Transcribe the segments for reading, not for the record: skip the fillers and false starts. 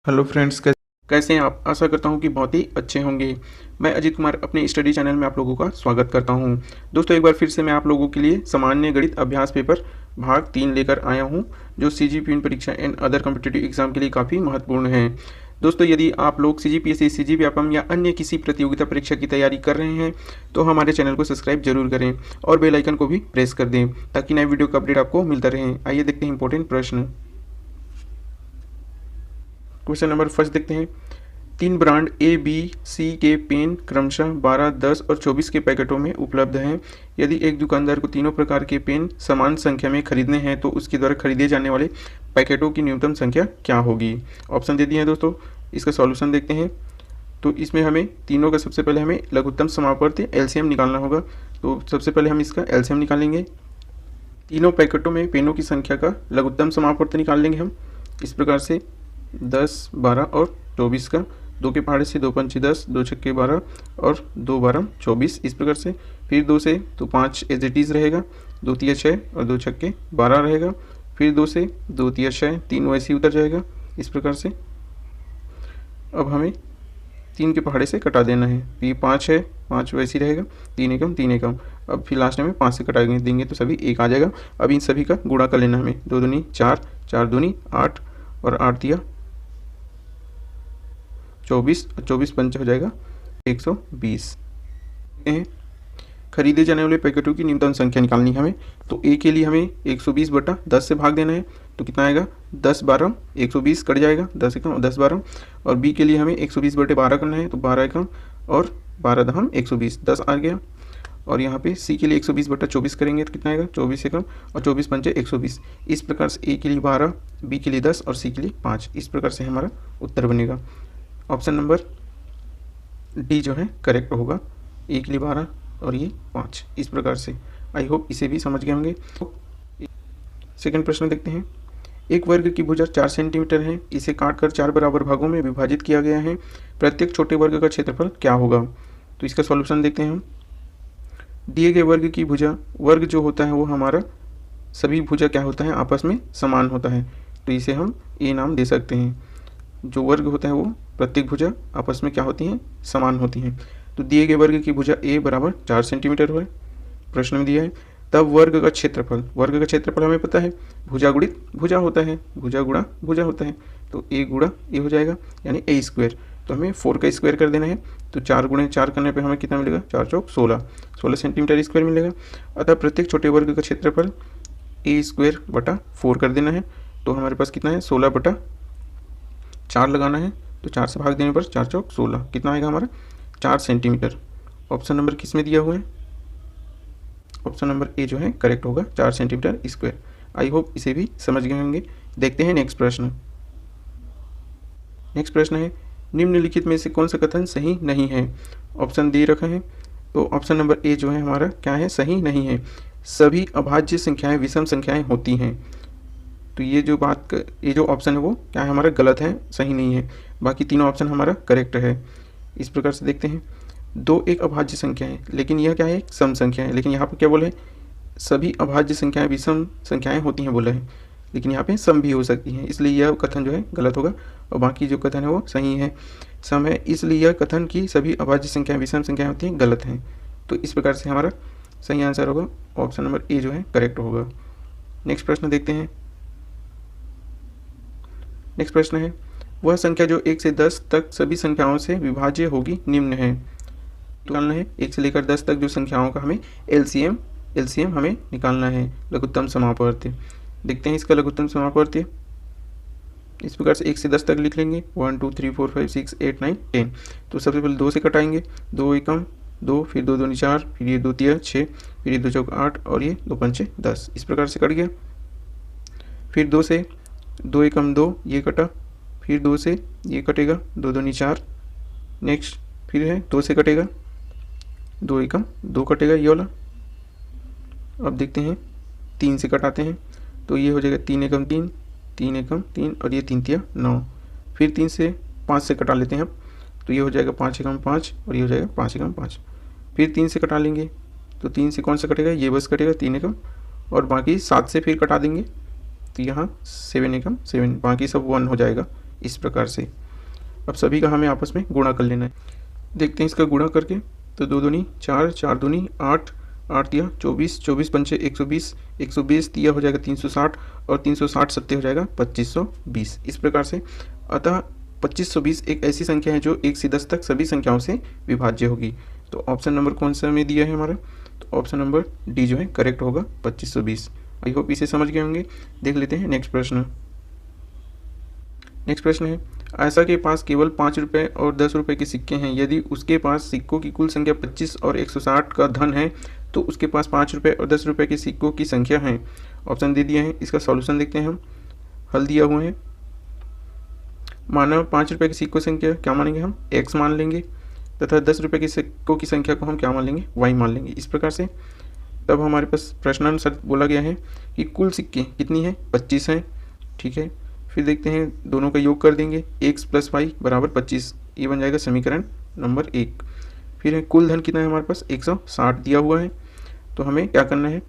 Hello friends, कैसे हैं आप? आशा करता हूं कि बहुत ही अच्छे होंगे। मैं अजीत कुमार अपने स्टडी चैनल में आप लोगों का स्वागत करता हूं। दोस्तों, एक बार फिर से मैं आप लोगों के लिए सामान्य गणित अभ्यास पेपर भाग 3 लेकर आया हूं, जो सीजीपीएन परीक्षा एंड अदर कॉम्पिटिटिव एग्जाम के लिए काफ़ी महत्वपूर्ण है। दोस्तों, यदि आप लोग सीजीपीएससी, सीजीव्यापम या अन्य किसी प्रतियोगिता परीक्षा की तैयारी कर रहे हैं तो हमारे चैनल को सब्सक्राइब जरूर करें और बेल आइकन को भी प्रेस कर दें ताकि नए वीडियो का अपडेट आपको मिलता रहे। आइए देखते हैं इंपॉर्टेंट प्रश्न। क्वेश्चन नंबर फर्स्ट देखते हैं। 3 ब्रांड ए, बी, सी के पेन क्रमशः 12, 10 और 24 के पैकेटों में उपलब्ध हैं। यदि एक दुकानदार को तीनों प्रकार के पेन समान संख्या में खरीदने हैं तो उसके द्वारा खरीदे जाने वाले पैकेटों की न्यूनतम संख्या क्या होगी? ऑप्शन दे दिए हैं दोस्तों। इसका सॉल्यूशन देखते हैं। तो इसमें हमें तीनों का सबसे पहले हमें लघुत्तम समापवर्ती एलसीएम निकालना होगा। तो सबसे पहले हम इसका एलसीएम निकालेंगे। तीनों पैकेटों में पेनों की संख्या का लघुत्तम समापवर्ती निकाल लेंगे हम इस प्रकार से 10, 12 और 24 का। 2 के पहाड़े से 2 पंचे 10, 2 छक्के 12 और 2 12 24 इस प्रकार से। फिर 2 से तो 5 एज इट इज़ रहेगा, 2 तिया 6 और 2 छक्के 12 रहेगा। फिर 2 से 2 तिया 6, 3 वैसे ही उतर जाएगा इस प्रकार से। अब हमें 3 के पहाड़े से कटा देना है। ये 5 है, 5 वैसे ही रहेगा, 3 एकम 3 एकम। अब फिर लास्ट में 5 से कटा देंगे तो सभी 1 आ जाएगा। अब इन सभी का गुणा कर लेना हमें। 2 दूनी 4, 4 दूनी 8 और 8 तिया 24 और 24 पंच हो जाएगा 120। खरीदे जाने वाले पैकेटों की न्यूनतम संख्या निकालनी है हमें। तो ए के लिए हमें 120 बटा 10 से भाग देना है। तो कितना आएगा? 10 12, 120 कट जाएगा, 10 एकम और 10 12। और बी के लिए हमें 120 बटे 12 करना है। तो 12 एकम और 12 दहम 120, 10 आ गया। और यहाँ पे सी के लिए 120 बटा 24 करेंगे तो कितना आएगा? 24 एकम और 24 पंचे 120। इस प्रकार से ए के लिए 12, बी के लिए 10 और सी के लिए 5। इस प्रकार से हमारा उत्तर बनेगा। ऑप्शन नंबर डी जो है करेक्ट होगा। ए के लिए 12 और ये 5 इस प्रकार से। आई होप इसे भी समझ गए होंगे। सेकंड प्रश्न देखते हैं। एक वर्ग की भुजा 4 सेंटीमीटर है। इसे काटकर 4 बराबर भागों में विभाजित किया गया है। प्रत्येक छोटे वर्ग का क्षेत्रफल क्या होगा? तो इसका सॉल्यूशन देखते हैं हम। दिए गए वर्ग की भुजा, वर्ग जो होता है वो हमारा सभी भुजा क्या होता है? आपस में समान होता है। तो इसे हम ए नाम दे सकते हैं। जो वर्ग होता है वो प्रत्येक भुजा आपस में क्या होती हैं? समान होती हैं। तो दिए गए वर्ग की भुजा ए बराबर 4 सेंटीमीटर है, प्रश्न में दिया है। तब वर्ग का क्षेत्रफल, वर्ग का क्षेत्रफल हमें पता है भुजा गुणित भुजा होता है, भुजा गुणा भुजा होता है। तो ए गुणा ए हो जाएगा यानी ए स्क्वायर। तो हमें 4 का स्क्वायर कर देना है। तो 4 गुणे 4 करने पे हमें कितना मिलेगा? 4 चौक 16, 16 सेंटीमीटर स्क्वायर मिलेगा। अतः प्रत्येक छोटे वर्ग का क्षेत्रफल ए स्क्वायर बटा 4 कर देना है। तो हमारे पास कितना है? 16 बटा 4 लगाना है। तो 4 से भाग देने पर 4 चौक 16 कितना आएगा हमारा? 4 सेंटीमीटर। ऑप्शन नंबर किस में दिया हुआ है? ऑप्शन नंबर ए जो है करेक्ट होगा, 4 सेंटीमीटर स्क्वायर। आई होप इसे भी समझ गए होंगे। देखते हैं नेक्स्ट प्रश्न। नेक्स्ट प्रश्न है, निम्नलिखित में से कौन सा कथन सही नहीं है? ऑप्शन दे रखा है। तो ऑप्शन नंबर ए जो है हमारा क्या है? सही नहीं है। सभी अभाज्य संख्याएं विषम संख्याएं होती हैं। तो ये जो ऑप्शन है वो क्या है? हमारा गलत है, सही नहीं है। बाकी तीनों ऑप्शन हमारा करेक्ट है। इस प्रकार से देखते हैं। 2 एक अभाज्य संख्या है, लेकिन यह क्या है? एक सम संख्या है। लेकिन यहाँ पर क्या बोला है? सभी अभाज्य संख्याएं विषम संख्याएं होती हैं बोला है, लेकिन यहाँ पे सम भी हो सकती हैं, इसलिए यह कथन जो है गलत होगा। और बाकी जो कथन है वो सही है, सम है, इसलिए यह कथन की सभी अभाज्य संख्याएं विषम संख्याएं होती हैं गलत हैं। तो इस प्रकार से हमारा सही आंसर होगा ऑप्शन नंबर ए जो है करेक्ट होगा। नेक्स्ट प्रश्न देखते हैं। नेक्स्ट प्रश्न है, वह संख्या जो 1 से 10 तक सभी संख्याओं से विभाज्य होगी निम्न है। निकालना है 1 से लेकर 10 तक जो संख्याओं का हमें एलसीएम हमें निकालना है, लघुत्तम समापवर्ती। देखते हैं इसका लघुत्तम समापवर्ती। इस प्रकार से 1 से 10 तक लिख लेंगे। 1 2 3 4 5 6 8 9 10। तो सबसे पहले 2 से कटाएंगे। 2 एकम 2, फिर 2 दूनी 4, फिर ये 2 तिया 6, फिर ये 2 चौक 8 और ये 2 पंचे 10। इस प्रकार से कट गया। फिर 2 से 2 एकम 2 ये कटा, फिर 2 से ये कटेगा, 2 दूनी 4। नेक्स्ट फिर है 2 से कटेगा, 2 एकम 2 कटेगा ये वाला। अब देखते हैं 3 से कटाते हैं। तो ये हो जाएगा 3 एकम 3, 3 एकम 3 और ये 3 तिया 9। फिर 3 से 5 से कटा लेते हैं अब। तो ये हो जाएगा 5 एकम 5 और ये हो जाएगा 5 एकम 5। फिर 3 से कटा लेंगे। तो 3 से कौन सा कटेगा? ये बस कटेगा 3 एकम, और बाकी 7 से फिर कटा देंगे। तो यहाँ 7 एकम 7, बाकी सब 1 हो जाएगा। इस प्रकार से। अब सभी का हमें आपस में गुणा कर लेना है। देखते हैं इसका गुणा करके, तो 2 दूनी 4, 4 दूनी 8, 8 दिया 24, 24 पंचे 120, 120 दिया हो जाएगा 360 और 360 सत्ते हो जाएगा 2520 इस प्रकार से। अतः 2520 एक ऐसी संख्या है जो 1 से 10 तक सभी संख्याओं से विभाज्य होगी। तो ऑप्शन नंबर कौन सा में दिया है हमारा, तो ऑप्शन नंबर डी जो है करेक्ट होगा 2520। आई होप इसे समझ गए होंगे। देख लेते हैं नेक्स्ट प्रश्न। नेक्स्ट प्रश्न है, ऐसा के पास केवल 5 रुपये और 10 रुपये के सिक्के हैं। यदि उसके पास सिक्कों की कुल संख्या 25 और 160 का धन है तो उसके पास 5 रुपये और 10 रुपये के सिक्कों की संख्या है। ऑप्शन दे दिए हैं, इसका सॉल्यूशन देखते हैं हम। हल दिया हुआ है। माना 5 रुपये के सिक्कों की संख्या क्या मानेंगे हम, x मान लेंगे, तथा 10 रुपये के सिक्कों की संख्या को हम क्या मान लेंगे, y मान लेंगे इस प्रकार से। तब हमारे पास प्रश्नानुसार बोला गया है कि कुल सिक्के कितनी है, 25 हैं। ठीक है, फिर देखते हैं दोनों का योग कर देंगे, x + y = 25, ये बन जाएगा समीकरण नंबर 1। फिर है कुल धन कितना है हमारे पास, 160 दिया हुआ है। तो हमें क्या करना है,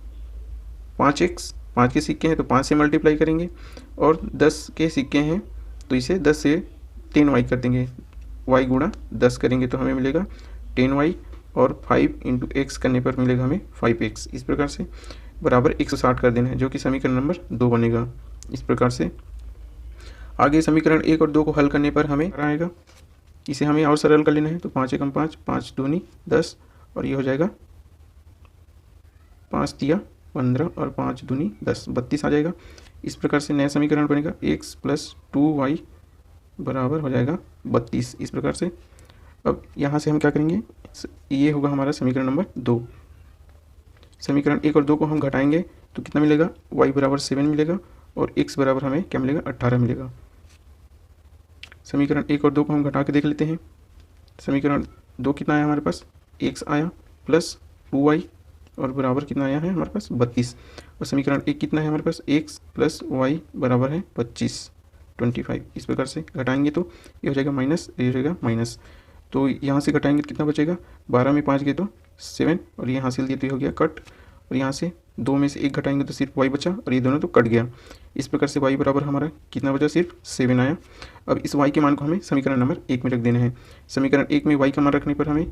5x, 5 के सिक्के हैं तो 5 से मल्टीप्लाई करेंगे, और 10 के सिक्के हैं तो इसे 10 से 10y कर देंगे, y गुणा 10 करेंगे तो हमें मिलेगा 10y, और 5 × x करने पर मिलेगा हमें 5x। इस प्रकार से बराबर 160 कर देना है, जो कि समीकरण नंबर 2 बनेगा। इस प्रकार से आगे समीकरण 1 और 2 को हल करने पर हमें आएगा, इसे हमें और सरल कर लेना है। तो 5 एकम 5, 5 दूनी 10, और ये हो जाएगा 5 तिया 15 और 5 दूनी 10, 32 आ जाएगा। इस प्रकार से नया समीकरण बनेगा, x + 2y बराबर हो जाएगा 32। इस प्रकार से अब यहाँ से हम क्या करेंगे, ये होगा हमारा समीकरण नंबर 2। समीकरण 1 और 2 को हम घटाएंगे तो कितना मिलेगा, y बराबर 7 मिलेगा, और x बराबर हमें क्या मिलेगा, 18 मिलेगा। समीकरण 1 और 2 को हम घटा के देख लेते हैं। समीकरण 2 कितना आया हमारे पास, x आया प्लस 2y, और बराबर कितना आया है हमारे पास 32। और समीकरण 1 कितना है हमारे पास, x + y बराबर है 25। इस प्रकार से घटाएंगे तो ये हो जाएगा माइनस, ये हो जाएगा माइनस। तो यहाँ से घटाएंगे तो कितना बचेगा, 12 में 5 गए तो 7, और ये हासिल दिए तो ये हो गया कट, और यहाँ से 2 में से 1 घटाएंगे तो सिर्फ y बचा, और ये दोनों तो कट गया। इस प्रकार से y बराबर हमारा कितना बचा, सिर्फ 7 आया। अब इस y के मान को हमें समीकरण नंबर 1 में रख देना है। समीकरण 1 में y का मान रखने पर हमें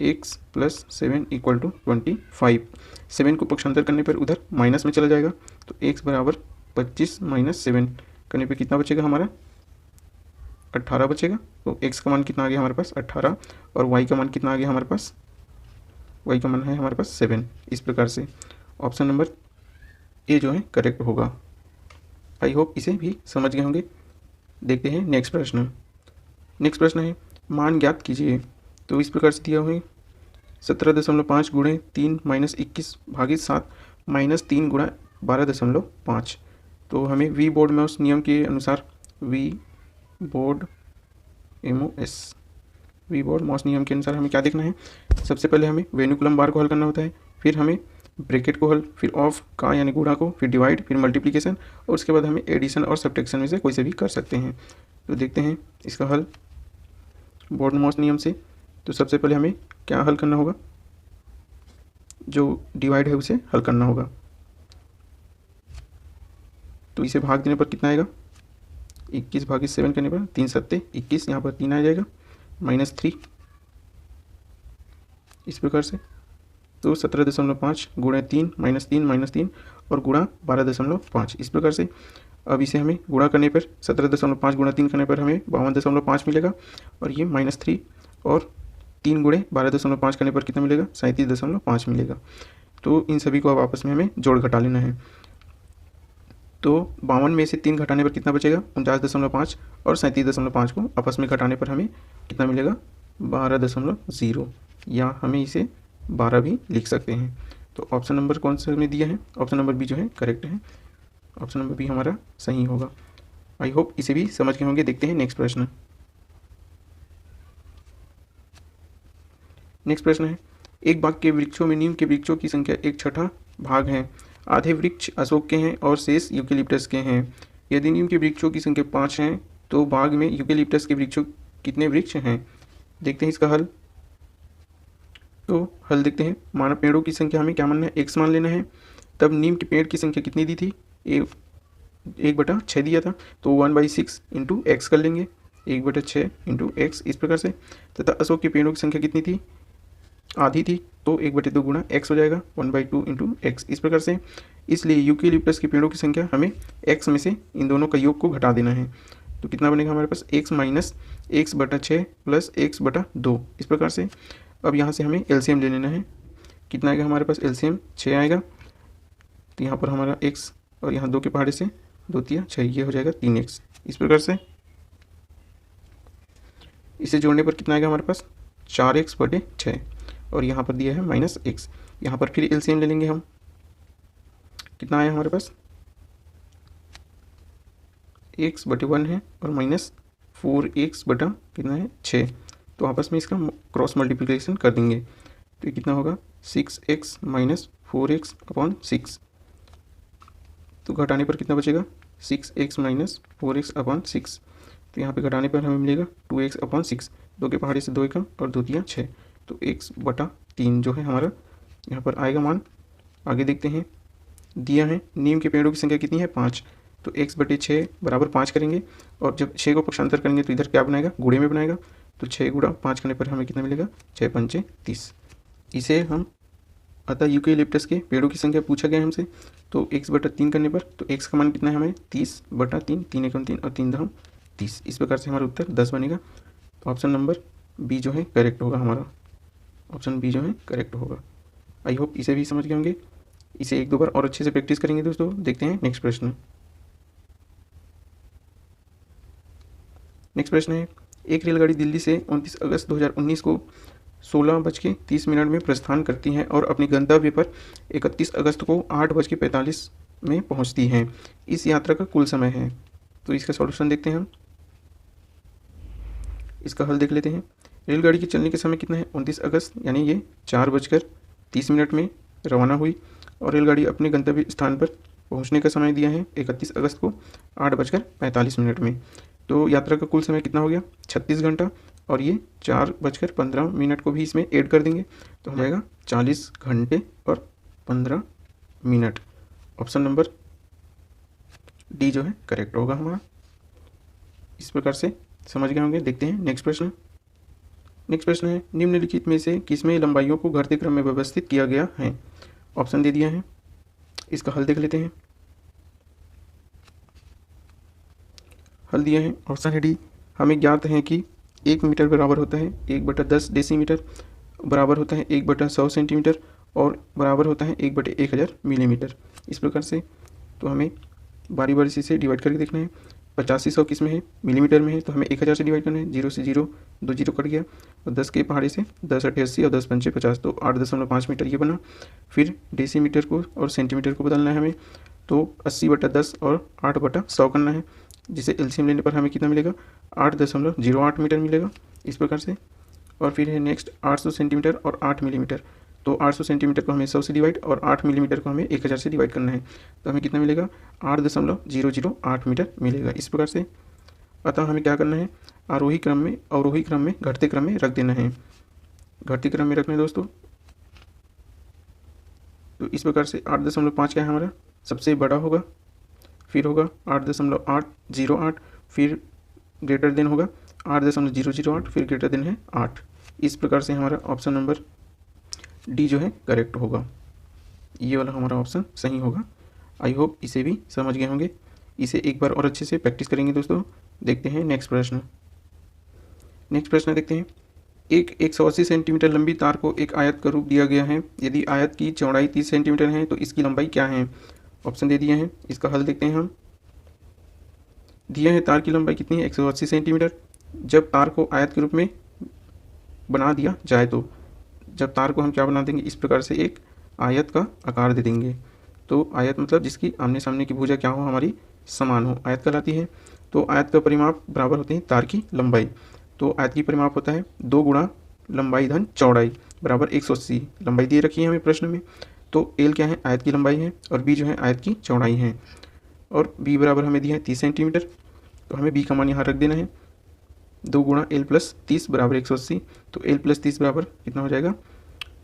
x + 7 = 25। 7 को पक्षांतर करने पर उधर माइनस में चला जाएगा, तो x बराबर 25 - 7 करने पर कितना बचेगा हमारा, 18 बचेगा। तो x का मान कितना आ गया हमारे पास 18, और y का मान कितना आ गया हमारे पास, y का मान है हमारे पास 7। इस प्रकार से ऑप्शन नंबर ए जो है करेक्ट होगा। आई होप इसे भी समझ गए होंगे। देखते हैं नेक्स्ट प्रश्न। नेक्स्ट प्रश्न है, मान ज्ञात कीजिए। तो इस प्रकार से दिया हुए 17.5 × 3 - 21 / 7 - 3 × 12.5। तो हमें वी बोर्ड में उस नियम के अनुसार वी बोर्ड मॉस नियम के अनुसार हमें क्या देखना है, सबसे पहले हमें वेनुकुलम बार को हल करना होता है, फिर हमें ब्रैकेट को हल, फिर ऑफ का यानी गुणा को, फिर डिवाइड, फिर मल्टीप्लिकेशन, और उसके बाद हमें एडिशन और सब्ट्रैक्शन में से कोई से भी कर सकते हैं। तो देखते हैं इसका हल बोर्ड मॉस नियम से। तो सबसे पहले हमें क्या हल करना होगा, जो डिवाइड है उसे हल करना होगा। तो इसे भाग देने पर कितना आएगा, 21 / 7 करने पर 3 सत्ते 21, यहाँ पर 3 आ जाएगा, -3 इस प्रकार से। तो 17.5 × 3 - 3 और गुणा 12.5 इस प्रकार से। अब इसे हमें गुणा करने पर 17.5 × 3 करने पर हमें 52.5 मिलेगा, और ये -3, और 3 × 12.5 करने पर कितना मिलेगा, 37.5 मिलेगा। तो इन सभी को अब आपस में हमें जोड़ घटा लेना है। तो 52 में से 3 घटाने पर कितना बचेगा, 49.5, और 37.5 को आपस में घटाने पर हमें कितना मिलेगा, 12.0, या हमें इसे 12 भी लिख सकते हैं। तो ऑप्शन नंबर कौन सा में दिया है, ऑप्शन नंबर बी जो है करेक्ट है। ऑप्शन नंबर बी हमारा सही होगा। आई होप इसे भी समझ गए होंगे। देखते हैं नेक्स्ट प्रश्न। नेक्स्ट प्रश्न है, एक बाग के वृक्षों में नीम के वृक्षों की संख्या 1/6 भाग है। आधे वृक्ष अशोक के हैं और शेष यूकेलिप्टस के हैं। यदि नीम के वृक्षों की संख्या 5 है तो बाग में यूकेलिप्टस के वृक्षों कितने वृक्ष हैं। देखते हैं इसका हल। तो हल देखते हैं। मानव पेड़ों की संख्या हमें क्या मानना है, x मान लेना है। तब नीम के पेड़ की संख्या कितनी दी थी, 1/6 दिया था, तो 1/6 इंटू एक्स कर लेंगे, 1/6 इंटू एक्स इस प्रकार से। तथा अशोक के पेड़ों की संख्या कितनी थी, आधी थी, तो 1/2 गुणा एक्स हो जाएगा, 1/2 इंटू एक्स इस प्रकार से। इसलिए यूकेलिप्टस के पेड़ों की संख्या हमें एक्स में से इन दोनों का योग को घटा देना है, तो कितना बनेगा हमारे पास x minus x/6 plus x/2 इस प्रकार से। अब यहाँ से हमें एलसीएम ले लेना है, कितना आएगा हमारे पास एलसीएम 6 आएगा, तो यहाँ पर हमारा x और यहाँ 2 के पहाड़े से 2 तिया 6, ये हो जाएगा 3x इस प्रकार से। इसे जोड़ने पर कितना आएगा हमारे पास 4x/6 और यहाँ पर दिया है माइनस एक्स। यहाँ पर फिर एलसीएम ले लेंगे हम, कितना आया हमारे पास x/1 है और माइनस 4x बटा कितना है 6, तो आपस में इसका क्रॉस मल्टीप्लिकेशन कर देंगे, तो ये कितना होगा 6x माइनस 4x/6, तो घटाने पर कितना बचेगा 6x माइनस 4x/6, तो यहाँ पे घटाने पर हमें मिलेगा 2x/6, 2 के पहाड़े से 2 एकम और 2 तिया 6, तो x/3 जो है हमारा यहाँ पर आएगा मान। आगे देखते हैं, दिया है नीम के पेड़ों की संख्या कितनी है 5, तो x/6 बराबर 5 करेंगे और जब 6 को पक्षांतर करेंगे तो इधर क्या बनाएगा गुणे में बनाएगा, तो 6 गुणा 5 करने पर हमें कितना मिलेगा 6×5 = 30। इसे हम अतः यूकेलिप्टस के पेड़ों की संख्या पूछा गया है हमसे, तो x/3 करने पर तो x का मान कितना है हमें 30/3, 3 एकम 3 और 3 दहम 30, इस प्रकार से हमारा उत्तर 10 बनेगा। तो ऑप्शन नंबर बी जो है करेक्ट होगा हमारा, ऑप्शन बी जो है करेक्ट होगा। आई होप इसे भी समझ गए होंगे। इसे 1-2 बार और अच्छे से प्रैक्टिस करेंगे दोस्तों। देखते हैं नेक्स्ट प्रश्न। नेक्स्ट प्रश्न है, एक रेलगाड़ी दिल्ली से 29 अगस्त 2019 को 16:30 में प्रस्थान करती है और अपने गंतव्य पर 31 अगस्त को 8:45 में पहुंचती है। इस यात्रा का कुल समय है। तो इसका सॉल्यूशन देखते हैं हम, इसका हल देख लेते हैं। रेलगाड़ी के चलने के समय कितना है 29 अगस्त, यानी ये 4:30 में रवाना हुई और रेलगाड़ी अपने गंतव्य स्थान पर पहुंचने का समय दिया है 31 अगस्त को 8:45 में। तो यात्रा का कुल समय कितना हो गया 36 घंटा, और ये 4:15 को भी इसमें ऐड कर देंगे तो हो जाएगा 40 घंटे और 15 मिनट। ऑप्शन नंबर डी जो है करेक्ट होगा हमारा। इस प्रकार से समझ गए होंगे। देखते हैं नेक्स्ट प्रश्न। नेक्स्ट प्रश्न है, निम्नलिखित में से किसमें लंबाइयों को घटते क्रम में व्यवस्थित किया गया है। ऑप्शन दे दिया है, इसका हल देख लेते हैं। हल दिया है, ऑप्शन है डी। हमें ज्ञात है कि 1 मीटर बराबर होता है 1/10 डेसीमीटर, बराबर होता है 1/100 सेंटीमीटर और बराबर होता है 1/1000 मिलीमीटर। इस प्रकार से तो हमें बारी बारी से डिवाइड करके देखना है। 85 100 किस में है मिलीमीटर में है, तो हमें 1000 से डिवाइड करना है। 0 से 0 2 जीरो कट गया और 10 के पहाड़े से 10 8 80 और 10 पंचे 50, तो 8.5 मीटर ये बना। फिर डेसीमीटर को और सेंटीमीटर को बदलना है हमें, तो 80/10 और 8/100 करना है, जिसे एलसीएम लेने पर हमें कितना मिलेगा 8.08 मीटर मिलेगा। इस प्रकार से। और फिर है नेक्स्ट 800 सेंटीमीटर और 8 मिलीमीटर, तो 800 सेंटीमीटर को हमें 100 से डिवाइड और 8 मिलीमीटर को हमें 1000 से डिवाइड करना है, तो हमें कितना मिलेगा 8.008 मीटर मिलेगा। इस प्रकार से अतः हमें क्या करना है, आरोही क्रम में अवरोही क्रम में घटते क्रम में रख देना है, घटते क्रम में रखना है दोस्तों। तो इस प्रकार से 8.5 क्या है हमारा सबसे बड़ा होगा, फिर होगा 8.808, फिर ग्रेटर देन होगा 8.008, फिर ग्रेटर देन है 8। इस प्रकार से हमारा ऑप्शन नंबर डी जो है करेक्ट होगा, ये वाला हमारा ऑप्शन सही होगा। आई होप इसे भी समझ गए होंगे। इसे एक बार और अच्छे से प्रैक्टिस करेंगे दोस्तों। देखते हैं नेक्स्ट प्रश्न। नेक्स्ट प्रश्न देखते हैं, एक 180 सेंटीमीटर लंबी तार को एक आयत का रूप दिया गया है। यदि आयत की चौड़ाई 30 सेंटीमीटर है तो इसकी लंबाई क्या है। ऑप्शन दे दिए हैं, इसका हल देखते हैं हम। दिया है तार की लंबाई कितनी है 180 सेंटीमीटर। जब तार को आयत के रूप में बना दिया जाए तो, जब तार को हम क्या बना देंगे इस प्रकार से एक आयत का आकार दे देंगे। तो आयत मतलब जिसकी आमने सामने की भुजा क्या हो हमारी समान हो, आयत कहलाती है। तो आयत का परिमाप बराबर होते हैं तार की लंबाई। तो आयत की परिमाप होता है 2 गुणा लंबाई धन चौड़ाई बराबर 180। लंबाई दे रखी है हमें प्रश्न में, तो एल क्या है आयत की लंबाई है और बी जो है आयत की चौड़ाई है, और बी बराबर हमें दिया है 30 सेंटीमीटर। तो हमें बी का मान यहाँ रख देना है, 2 गुणा एल प्लस 30 बराबर 180। तो एल प्लस 30 बराबर कितना हो जाएगा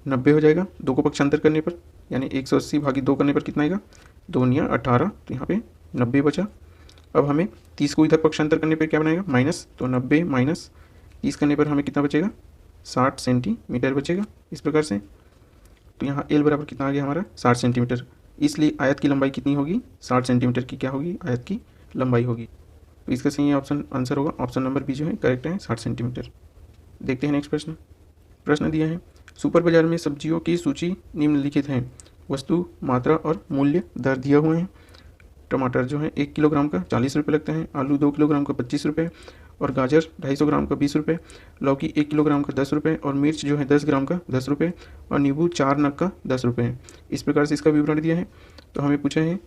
90 हो जाएगा। 2 को पक्षांतर करने पर यानी 180 भागी 2 करने पर कितना आएगा 2 × 18, तो यहाँ पे 90 बचा। अब हमें 30 को इधर पक्षांतर करने पर क्या बनाएगा माइनस, तो 90 माइनस 30 करने पर हमें कितना बचेगा 60 सेंटीमीटर बचेगा इस प्रकार से। तो यहाँ एल बराबर कितना आ गया हमारा 60 सेंटीमीटर, इसलिए आयत की लंबाई कितनी होगी 60 सेंटीमीटर की क्या होगी आयत की लंबाई होगी। तो इसका सही ऑप्शन आंसर होगा ऑप्शन नंबर बी जो है करेक्ट है 60 सेंटीमीटर। देखते हैं नेक्स्ट प्रश्न। प्रश्न दिया है सुपर बाजार में सब्जियों की सूची निम्नलिखित है, वस्तु मात्रा और मूल्य दर दिया हुए हैं। टमाटर जो है 1 किलोग्राम का 40 रुपये लगता है, आलू 2 किलोग्राम का 25 रुपये, और गाजर 250 ग्राम का 20 रुपये, लौकी 1 किलोग्राम का 10 रुपये, और मिर्च जो है 10 ग्राम का 10 रुपये, और नींबू 4 नग का 10 रुपये। इस प्रकार से इसका विवरण दिया है। तो हमें पूछा है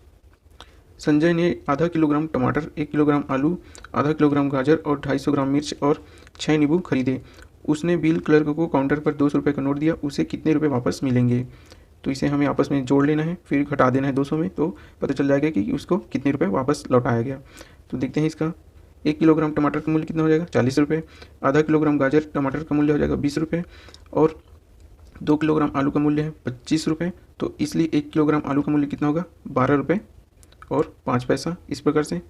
संजय ने आधा किलोग्राम टमाटर, 1 किलोग्राम आलू, आधा किलोग्राम गाजर और 250 ग्राम मिर्च और 6 नींबू खरीदे। उसने बिल क्लर्क को काउंटर पर 200 रुपये का नोट दिया, उसे कितने रुपये वापस मिलेंगे। तो इसे हमें आपस में जोड़ लेना है, फिर घटा देना है 200 में, तो पता चल जाएगा कि उसको कितने रुपये वापस लौटाया गया। तो देखते हैं इसका 1 किलोग्राम टमाटर का मूल्य कितना हो जाएगा 40 रुपये, आधा किलोग्राम गाजर टमाटर का मूल्य हो जाएगा 20 रुपये, और 2 किलोग्राम आलू का मूल्य है 25 रुपये। तो इसलिए 1 किलोग्राम आलू का मूल्य कितना होगा 12 रुपये और 5 पैसा इस प्रकार से।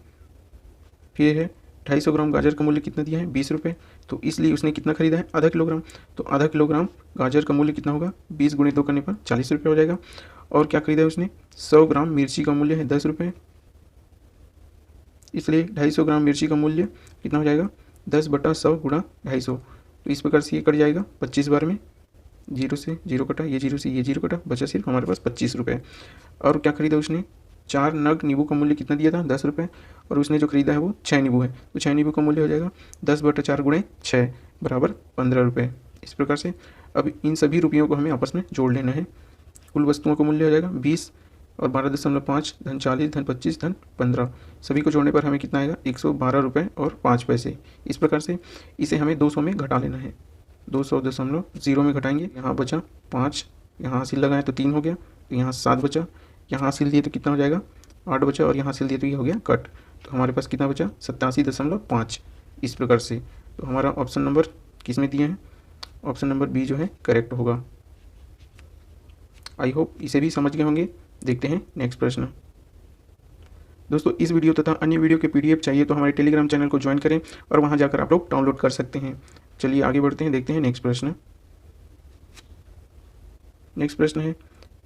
फिर है 250 ग्राम गाजर का मूल्य कितना दिया है 20 रुपये, तो इसलिए उसने कितना खरीदा है आधा किलोग्राम। तो आधा किलोग्राम गाजर का मूल्य कितना होगा 20 गुणे 2 करने पर 40 रुपये हो जाएगा। और क्या खरीदा है उसने 100 ग्राम मिर्ची का मूल्य है 10 रुपये, इसलिए 250 ग्राम मिर्ची का मूल्य कितना हो जाएगा 10/100 गुणा 250। तो इस प्रकार से ये कट जाएगा 25 बार में, 0 से 0 कटा, ये 0 से ये 0 कटा, बचा सिर्फ हमारे पास 25 रुपये। और क्या खरीदा उसने 4 नग नींबू का मूल्य कितना दिया था 10 रुपये, और उसने जो खरीदा है वो 6 नींबू है, तो 6 नींबू का मूल्य हो जाएगा 10/4 गुणे 6 बराबर 15 रुपये। इस प्रकार से अब इन सभी रुपयों को हमें आपस में जोड़ लेना है। कुल वस्तुओं का मूल्य हो जाएगा 20 और 12.5 धन 40 धन 25 धन 15, सभी को जोड़ने पर हमें कितना आएगा 112 रुपये और 5 पैसे। इस प्रकार से इसे हमें 200 में घटा लेना है, 200.0 में घटाएंगे, यहाँ बचा 5, यहाँ हासिल लगाएं तो 3 हो गया, तो यहाँ 7 बचा, यहाँ हासिल दिए तो कितना हो जाएगा 8 बचा, और यहाँ हासिल दिए तो ये हो गया कट। तो हमारे पास कितना बचा 87.5 इस प्रकार से। तो हमारा ऑप्शन नंबर किस में दिए हैं, ऑप्शन नंबर बी जो है करेक्ट होगा। आई होप इसे भी समझ गए होंगे। देखते हैं नेक्स्ट प्रश्न। दोस्तों इस वीडियो तथा अन्य वीडियो के PDF चाहिए तो हमारे टेलीग्राम चैनल को ज्वाइन करें और वहां जाकर आप लोग डाउनलोड कर सकते हैं। चलिए आगे बढ़ते हैं, देखते हैं नेक्स्ट प्रश्न। नेक्स्ट प्रश्न है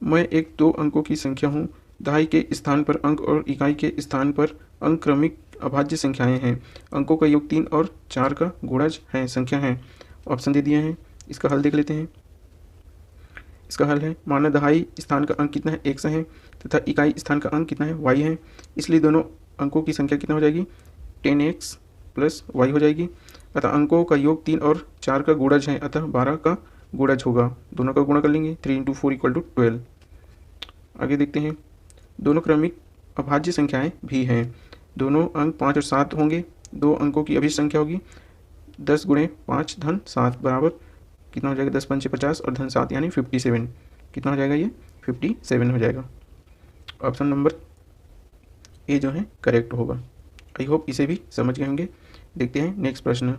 मैं एक 2 अंकों की संख्या हूँ, दहाई के स्थान पर अंक और इकाई के स्थान पर अंक क्रमिक अभाज्य संख्याएं हैं। अंकों का योग 3 और 4 का गुणज है संख्या है। ऑप्शन दे दिए हैं, इसका हल देख लेते हैं। इसका हल है माना दहाई स्थान का अंक कितना है x है तथा इकाई स्थान का अंक कितना है y है, इसलिए दोनों अंकों की संख्या कितना हो जाएगी 10x प्लस y हो जाएगी। अतः अंकों का योग 3 और 4 का गुणज है, अतः 12 का गुणज होगा। दोनों का गुणा कर लेंगे, 3 × 4 = 12। आगे देखते हैं, दोनों क्रमिक अभाज्य संख्याएं भी हैं। दोनों अंक 5 और 7 होंगे। 2 अंकों की अभिन्न संख्या होगी 10 × 5 धन 7 बराबर कितना हो जाएगा 10 × 5 = 50 और धन 7 यानी 57। कितना हो जाएगा ये 57 हो जाएगा। ऑप्शन नंबर ए जो है करेक्ट होगा। आई होप इसे भी समझ गए होंगे। देखते हैं नेक्स्ट प्रश्न।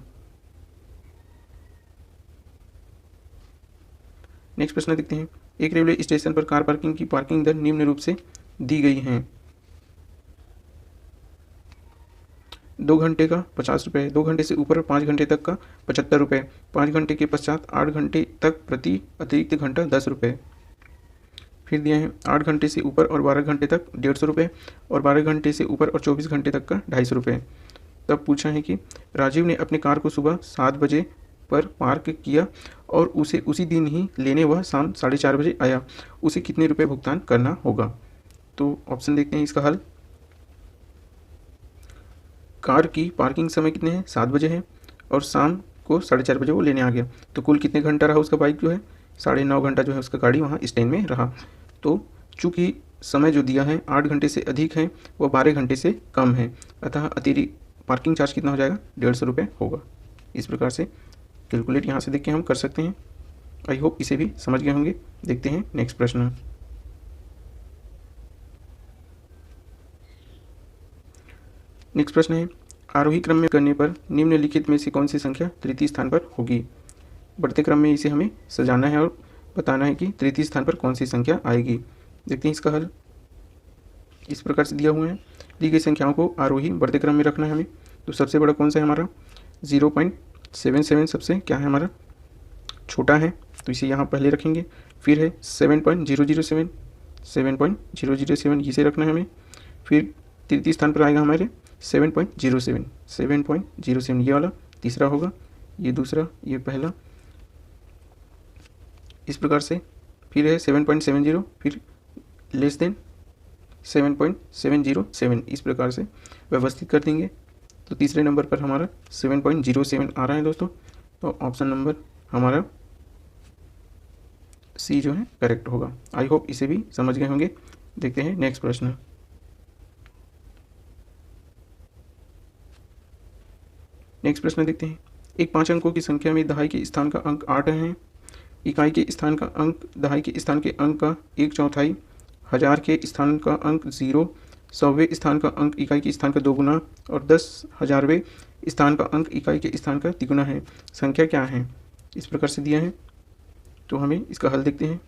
नेक्स्ट प्रश्न देखते हैं, एक रेलवे स्टेशन पर कार पार्किंग की पार्किंग दर निम्न रूप से दी गई है। 2 घंटे का 50 रुपये, 2 घंटे से ऊपर 5 घंटे तक का 75 रुपये, 5 घंटे के पश्चात 8 घंटे तक प्रति अतिरिक्त घंटा 10 रुपये। फिर दिए हैं 8 घंटे से ऊपर और 12 घंटे तक 150 रुपये, और 12 घंटे से ऊपर और 24 घंटे तक का 250 रुपये। तब पूछा है कि राजीव ने अपनी कार को सुबह 7 बजे पर पार्क किया और उसे उसी दिन ही लेने वह शाम 4:30 बजे आया, उसे कितने रुपये भुगतान करना होगा। तो ऑप्शन देखते हैं इसका हल। कार की पार्किंग समय कितने हैं 7 बजे है, और शाम को 4:30 बजे वो लेने आ गया, तो कुल कितने घंटा रहा उसका बाइक जो है 9.5 घंटा जो है उसका गाड़ी वहाँ स्टैंड में रहा। तो चूँकि समय जो दिया है 8 घंटे से अधिक है वह 12 घंटे से कम है, अतः अतिरिक्त पार्किंग चार्ज कितना हो जाएगा 150 रुपये होगा। इस प्रकार से कैलकुलेट यहाँ से देख के हम कर सकते हैं। आई होप इसे भी समझ गए होंगे। देखते हैं नेक्स्ट प्रश्न। नेक्स्ट प्रश्न है आरोही क्रम में करने पर निम्नलिखित में से कौन सी संख्या तृतीय स्थान पर होगी। बढ़ते क्रम में इसे हमें सजाना है और बताना है कि तृतीय स्थान पर कौन सी संख्या आएगी। देखते हैं इसका हल। इस प्रकार से दिया हुआ है, दी गई संख्याओं को आरोही बढ़ते क्रम में रखना है हमें। तो सबसे बड़ा कौन सा है हमारा 0.77 सबसे क्या है हमारा छोटा है, तो इसे यहाँ पहले रखेंगे। फिर है 7.007, 7.007 इसे रखना है हमें। फिर तृतीय स्थान पर आएगा हमारे 7.07, 7.07 ये वाला तीसरा होगा, ये दूसरा, ये पहला, इस प्रकार से। फिर है 7.70, फिर लेस देन 7.707, इस प्रकार से व्यवस्थित कर देंगे। तो तीसरे नंबर पर हमारा 7.07 आ रहा है दोस्तों। तो ऑप्शन नंबर हमारा सी जो है करेक्ट होगा। आई होप इसे भी समझ गए होंगे। देखते हैं नेक्स्ट प्रश्न। नेक्स्ट प्रश्न देखते हैं। एक 5 अंकों की संख्या में दहाई के स्थान का अंक 8 है। इकाई के स्थान का अंक दहाई के स्थान के अंक का 1/4, हजार के स्थान का अंक 0, 100वें स्थान का अंक इकाई के स्थान का 2 गुना और 10,000वें स्थान का अंक इकाई के स्थान का 3 गुना है। संख्या क्या है, इस प्रकार से दिया है। तो हमें इसका हल देखते हैं।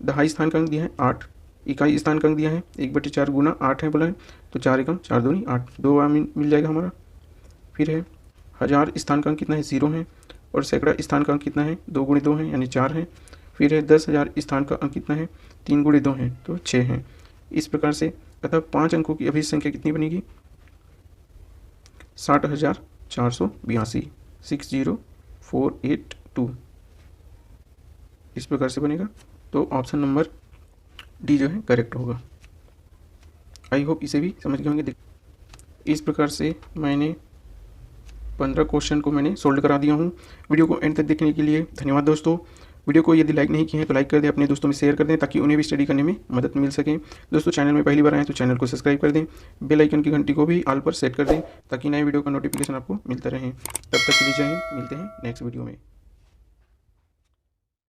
दहाई स्थान का अंक दिया है 8, इकाई स्थान का अंक दिया है 1/4 गुना 8 है बोला है, तो 4 एकम 4 दूनी 8, 2 मिल जाएगा हमारा। फिर है हजार स्थान का अंक कितना है 0 है, और सैकड़ा स्थान का अंक कितना है 2 गुणे 2 है यानी 4 है। फिर है 10,000 स्थान का अंक कितना है 3 गुणे 2 है तो 6 है। इस प्रकार से अतः 5 अंकों की अभिष्ट संख्या कितनी बनेगी 60,482, 60482, इस प्रकार से बनेगा। तो ऑप्शन नंबर डी जो है करेक्ट होगा। आई होप इसे भी समझ गए होंगे। इस प्रकार से मैंने 15 क्वेश्चन को मैंने सोल्व करा दिया हूँ। वीडियो को एंड तक देखने के लिए धन्यवाद दोस्तों। वीडियो को यदि लाइक नहीं किए हैं तो लाइक कर दें, अपने दोस्तों में शेयर कर दें ताकि उन्हें भी स्टडी करने में मदद मिल सके। दोस्तों चैनल में पहली बार आए तो चैनल को सब्सक्राइब कर दें, बेल आइकन की घंटी को भी ऑल पर सेट कर दें ताकि नए वीडियो का नोटिफिकेशन आपको मिलता रहे। तब तक के लिए जय हिंद, मिलते हैं नेक्स्ट वीडियो में।